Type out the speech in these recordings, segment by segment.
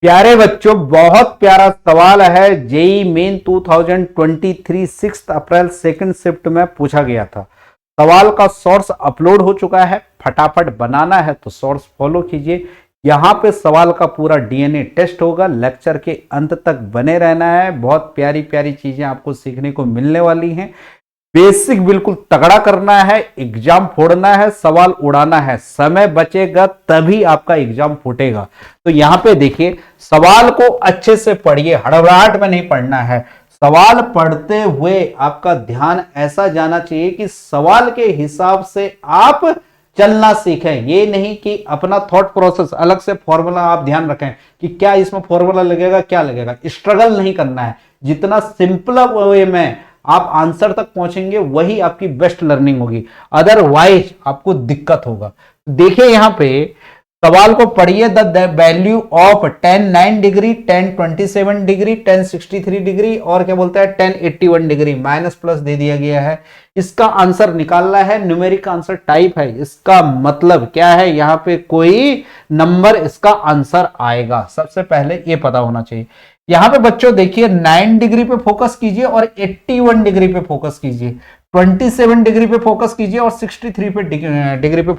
प्यारे बच्चों, बहुत प्यारा सवाल है। जेई मेन 2023 6 अप्रैल सेकंड शिफ्ट में पूछा गया था। सवाल का सोर्स अपलोड हो चुका है, फटाफट बनाना है तो सोर्स फॉलो कीजिए। यहां पे सवाल का पूरा डीएनए टेस्ट होगा। लेक्चर के अंत तक बने रहना है, बहुत प्यारी प्यारी चीजें आपको सीखने को मिलने वाली हैं। बेसिक बिल्कुल तगड़ा करना है, एग्जाम फोड़ना है, सवाल उड़ाना है। समय बचेगा तभी आपका एग्जाम फूटेगा। तो यहां पे देखिए, सवाल को अच्छे से पढ़िए, हड़बड़ाहट में नहीं पढ़ना है। सवाल पढ़ते हुए आपका ध्यान ऐसा जाना चाहिए कि सवाल के हिसाब से आप चलना सीखें। ये नहीं कि अपना थॉट प्रोसेस अलग से फॉर्मूला आप ध्यान रखें कि क्या इसमें फॉर्मूला लगेगा, क्या लगेगा। स्ट्रगल नहीं करना है। जितना सिंपल वे में आप आंसर तक पहुंचेंगे वही आपकी बेस्ट लर्निंग होगी, अदरवाइज आपको दिक्कत होगा। देखिए यहां पे सवाल को पढ़िए। The value of tan 9 degree, tan 27 degree, tan 63 degree और क्या बोलता है tan 81 डिग्री, माइनस प्लस दे दिया गया है। इसका आंसर निकालना है। न्यूमेरिक आंसर टाइप है, इसका मतलब क्या है, यहां पे कोई नंबर इसका आंसर आएगा। सबसे पहले ये पता होना चाहिए। यहां पे बच्चों देखिए 9 डिग्री पे फोकस कीजिए और 81 डिग्री पे फोकस कीजिए, 27 डिग्री पे फोकस कीजिए और 63 पे डिग्री पे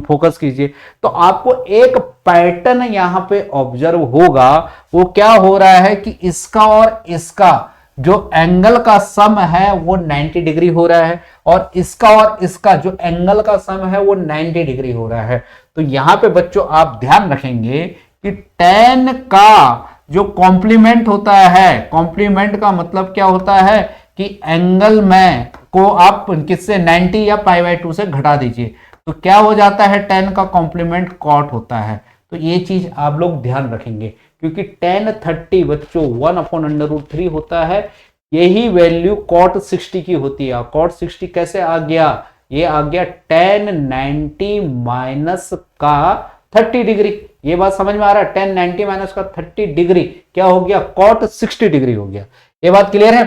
फोकस कीजिए। तो आपको एक पैटर्न यहां पे ऑब्जर्व होगा। वो क्या हो रहा है कि इसका और इसका जो एंगल का सम है वो 90 डिग्री हो रहा है और इसका और इसका जो एंगल का सम है वो 90 डिग्री हो रहा है। तो यहां पे बच्चों आप ध्यान रखेंगे कि tan का जो कॉम्प्लीमेंट होता है, कॉम्प्लीमेंट का मतलब क्या होता है कि एंगल में को आप किससे 90 या π/2 से घटा दीजिए तो क्या हो जाता है, tan का कॉम्प्लीमेंट cot होता है। तो ये चीज आप लोग ध्यान रखेंगे क्योंकि tan 30 बच्चों 1/√3 होता है। यही वैल्यू cot 60 की होती है। cot 60 कैसे आ गया, ये आ गया tan 90 माइनस का 30 डिग्री। ये बात समझ में आ रहा है, tan 90 माइनस का 30 डिग्री क्या हो गया, cot 60 डिग्री हो गया। ये बात क्लियर है।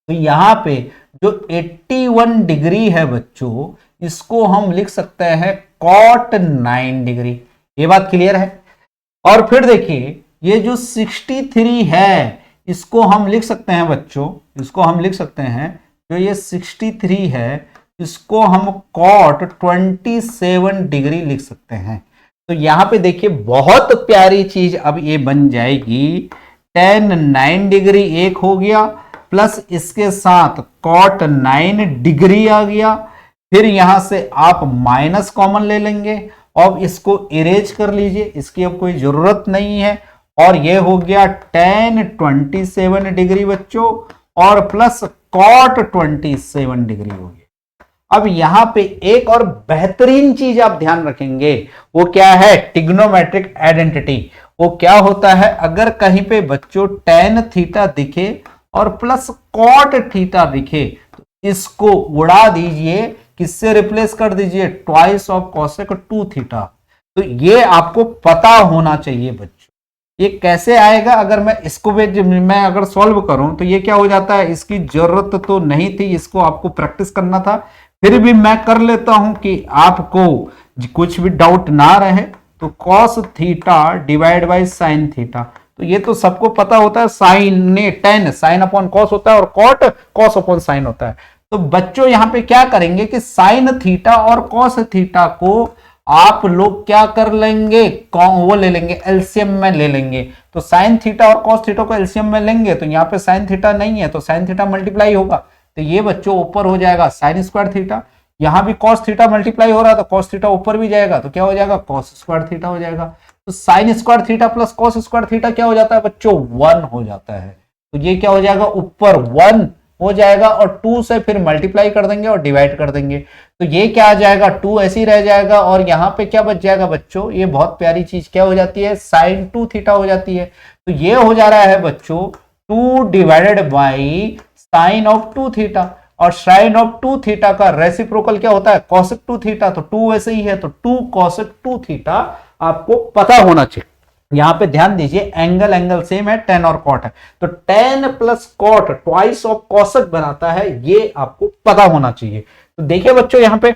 तो यहां पे जो 81 डिग्री है बच्चों, इसको हम लिख सकते हैं cot 9 डिग्री। ये बात क्लियर है। और फिर देखिए ये जो 63 है इसको हम लिख सकते हैं बच्चों, इसको हम लिख सकते हैं, जो ये 63 है इसको हम cot 27 डिग्री लिख सकते हैं। तो यहां पे देखिए बहुत प्यारी चीज अब ये बन जाएगी। tan 9 डिग्री एक हो गया प्लस इसके साथ cot 9 डिग्री आ गया। फिर यहां से आप माइनस कॉमन ले लेंगे और इसको इरेज कर लीजिए, इसकी अब कोई जरूरत नहीं है। और ये हो गया tan 27 डिग्री बच्चों और प्लस cot 27 डिग्री हो गया। अब यहां पे एक और बेहतरीन चीज आप ध्यान रखेंगे, वो क्या है, ट्रिग्नोमेट्रिक आइडेंटिटी। वो क्या होता है, अगर कहीं पे बच्चों tan थीटा दिखे और प्लस cot थीटा दिखे तो इसको उड़ा दीजिए, किससे रिप्लेस कर दीजिए, ट्वाइस ऑफ cosec 2 थीटा। तो ये आपको पता होना चाहिए बच्चों। ये कैसे आएगा, अगर मैं इसको मैं अगर सॉल्व करूं तो ये क्या हो जाता है, इसकी जरूरत तो नहीं थी, इसको आपको प्रैक्टिस करना था, फिर भी मैं कर लेता हूं कि आपको कुछ भी डाउट ना रहे। तो cos theta divide by sine theta, तो ये तो सबको पता होता है, sine tan sine upon cos होता है और cot कॉस अपॉन साइन होता है। तो बच्चों यहां पे क्या करेंगे कि साइन थीटा और cos थीटा को आप लोग क्या कर लेंगे, वो ले लेंगे, एलसीएम में ले लेंगे। तो साइन थीटा और cos थीटा को एलसीएम में लेंगे तो यहाँ पे साइन थीटा नहीं है तो साइन थीटा मल्टीप्लाई होगा, तो ये बच्चों ऊपर हो जाएगा साइन स्क्वायर थीटा। यहां भी cos थीटा मल्टीप्लाई हो रहा है तो cos थीटा ऊपर भी जाएगा तो क्या हो जाएगा, cos स्क्वायर थीटा हो जाएगा। तो sine square theta plus cos square theta क्या हो जाता है बच्चों, 1 हो जाता है। तो ये क्या हो जाएगा, ऊपर 1 हो जाएगा और 2 से फिर मल्टीप्लाई कर देंगे और डिवाइड कर देंगे। तो ये क्या आ जाएगा, 2 ऐसे ही रह जाएगा और यहां पे क्या बच जाएगा बच्चों, ये बहुत प्यारी चीज क्या हो जाती है, साइन 2 थीटा हो जाती है। तो ये हो जा रहा है बच्चों 2 divided by sine of 2 theta, और साइन ऑफ 2 थीटा का रेसिप्रोकल क्या होता है, cosec 2 थीटा। तो 2 वैसे ही है तो 2 cosec 2 थीटा आपको पता होना चाहिए। यहां पे ध्यान दीजिए, एंगल सेम है, tan और cot है, तो tan plus cot twice of cosec बनाता है, ये आपको पता होना चाहिए। तो देखिए बच्चों यहां पे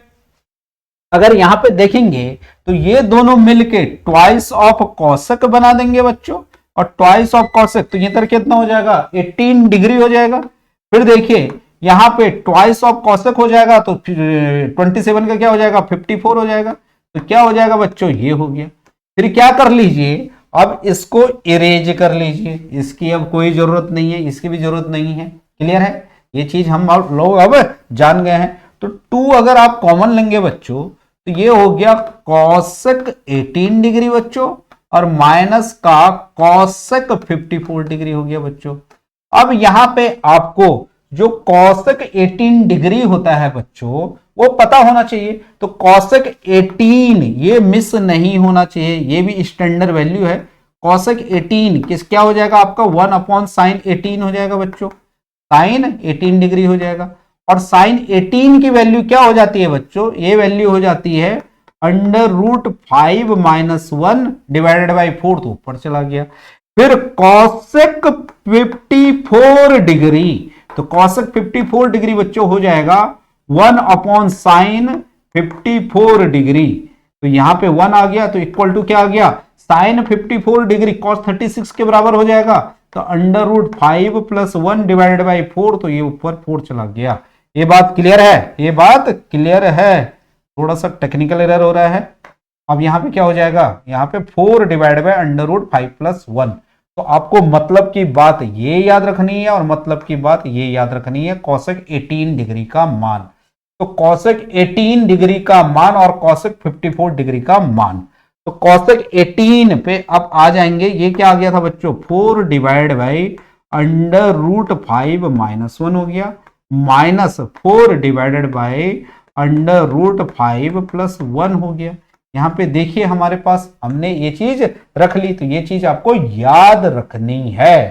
अगर यहां पे देखेंगे तो ये दोनों मिलके ट्वाइस ऑफ cosec बना देंगे बच्चों, और ट्वाइस ऑफ कॉसेक, तो ये तर कितना हो जाएगा 18 डिग्री हो जाएगा। फिर देखिए यहां पे ट्वाइस ऑफ कॉसेक हो जाएगा तो 27 का क्या हो जाएगा 54 हो जाएगा। तो क्या हो जाएगा बच्चों, ये हो गया। फिर क्या कर लीजिए, अब इसको इरेज कर लीजिए, इसकी अब कोई जरूरत नहीं है, इसकी भी जरूरत नहीं है। क्लियर है, ये चीज हम लोग अब जान गए हैं। तो 2 अगर आप कॉमन लेंगे बच्चों तो ये हो गया कॉसेक 18 डिग्री बच्चों, और माइनस का कॉसेक 54 डिग्री हो गया बच्चों। अब यहां पे आपको जो कॉसेक 18 डिग्री होता है बच्चों वो पता होना चाहिए। तो कॉसेक 18 ये मिस नहीं होना चाहिए, ये भी स्टैंडर्ड वैल्यू है। कॉसेक 18 क्या हो जाएगा आपका 1 अपॉन साइन 18 हो जाएगा बच्चों, साइन 18 डिग्री हो जाएगा। और साइन 18 की वैल्यू क्या हो जाती है बच्चों, ये वैल्यू हो जाती है under root 5 minus 1 divided by 4, तो ऊपर चला गया। फिर कॉसेक 54 डिग्री, तो कॉसेक 54 डिग्री बच्चों हो जाएगा 1 अपॉन साइन 54 डिग्री। तो यहां पे 1 आ गया तो इक्वल टू क्या आ गया, साइन 54 डिग्री कॉस 36 के बराबर हो जाएगा। तो under root 5 plus 1 divided by 4, तो ये ऊपर 4 चला गया। ये बात क्लियर है, ये बात क्लियर है। थोड़ा सा टेक्निकल एरर हो रहा है। अब यहां पे क्या हो जाएगा, यहां पे 4 divide by under root 5 plus 1। तो आपको मतलब की बात ये याद रखनी है और मतलब की बात ये याद रखनी है, कॉसेक 18 डिग्री का मान। तो कॉसेक 18 डिग्री का मान और कॉसेक 54 डिग्री का मान। तो कॉसेक 18 पे अब आ जाएंगे, ये क्या आ गया था बच्चों 4 divide by under root 5 minus 1 हो गया, minus 4 divided by under root 5 plus 1 हो गया। यहां पे देखिए हमारे पास हमने ये चीज रख ली, तो ये चीज आपको याद रखनी है।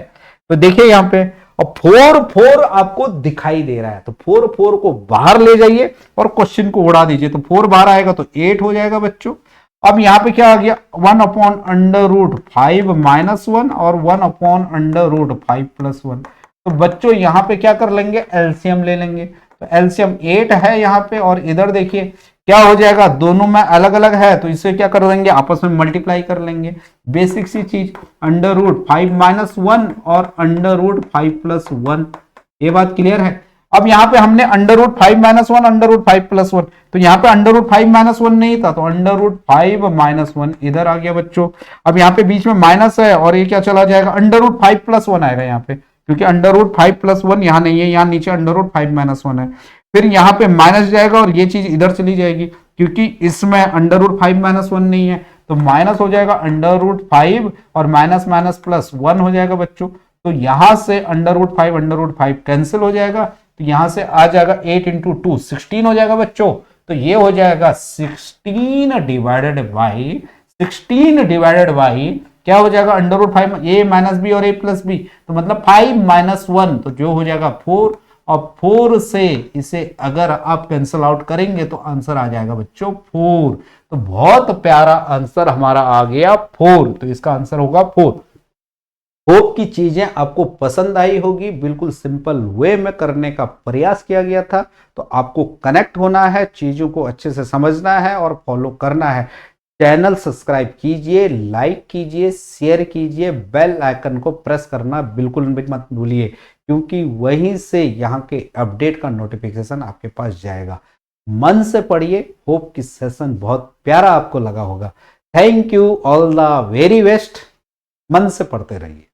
तो देखिए यहां पे और 4 आपको दिखाई दे रहा है, तो 4 को बाहर ले जाइए और क्वेश्चन को उड़ा दीजिए। तो 4 बाहर आएगा तो 8 हो जाएगा बच्चों। अब यहां पे क्या आ गया 1 अपॉन अंडर रूट 5 माइनस 1 और 1 अपॉन अंडर रूट 5 प्लस 1। तो बच्चों यहां पे क्या कर लेंगे, एलसीएम ले लेंगे। तो एलसीएम 8 है यहां पे, और इधर देखिए क्या हो जाएगा, दोनों में अलग अलग है तो इसे क्या कर देंगे, आपस में मल्टीप्लाई कर लेंगे। बेसिक सी चीज, अंडर रूट 5 माइनस 1 और अंडर रूट 5 प्लस 1। ये बात क्लियर है। अब यहां पे हमने under root 5 minus 1 under root 5 plus 1, तो यहां पे अंडर रूट 5 माइनस 1 नहीं था, तो अंडर रूट 5 माइनस 1 इधर आ गया बच्चों। अब यहां पे बीच में माइनस है और ये क्या चला जाएगा, अंडर रूट 5 प्लस 1 आएगा यहाँ पे, क्योंकि अंडर रूट 5 प्लस 1 यहां नहीं है, यहां नीचे अंडर रूट 5 माइनस 1 है। फिर यहां पे माइनस जाएगा और ये चीज इधर चली जाएगी, क्योंकि इसमें अंडर रूट 5 माइनस 1 नहीं है, तो माइनस हो जाएगा अंडर रूट 5 और माइनस माइनस प्लस 1 हो जाएगा बच्चों। तो यहां से under root 5 under root 5 cancel हो जाएगा, तो यहां से आ जाएगा 8 इंटू 2 16 हो जाएगा बच्चों। तो ये हो जाएगा 16 डिवाइडेड बाई क्या हो जाएगा, अंडर रूट 5 ए माइनस बी और ए प्लस बी, तो मतलब 5 माइनस 1, तो जो हो जाएगा 4। और 4 से इसे अगर आप कैंसिल आउट करेंगे तो आंसर आ जाएगा बच्चों 4। तो बहुत प्यारा आंसर हमारा आ गया 4, तो इसका आंसर होगा 4। होप की चीजें आपको पसंद आई होगी, बिल्कुल सिंपल वे में करने का प्रयास किया गया था। तो आपको कनेक्ट होना है, चीजों को अच्छे से समझना है और फॉलो करना है। चैनल सब्सक्राइब कीजिए, लाइक कीजिए, शेयर कीजिए, बेल आइकन को प्रेस करना बिल्कुल भी मत भूलिए, क्योंकि वहीं से यहाँ के अपडेट का नोटिफिकेशन आपके पास जाएगा। मन से पढ़िए, होप की सेशन बहुत प्यारा आपको लगा होगा। Thank you, all the very best. मन से पढ़ते रहिए।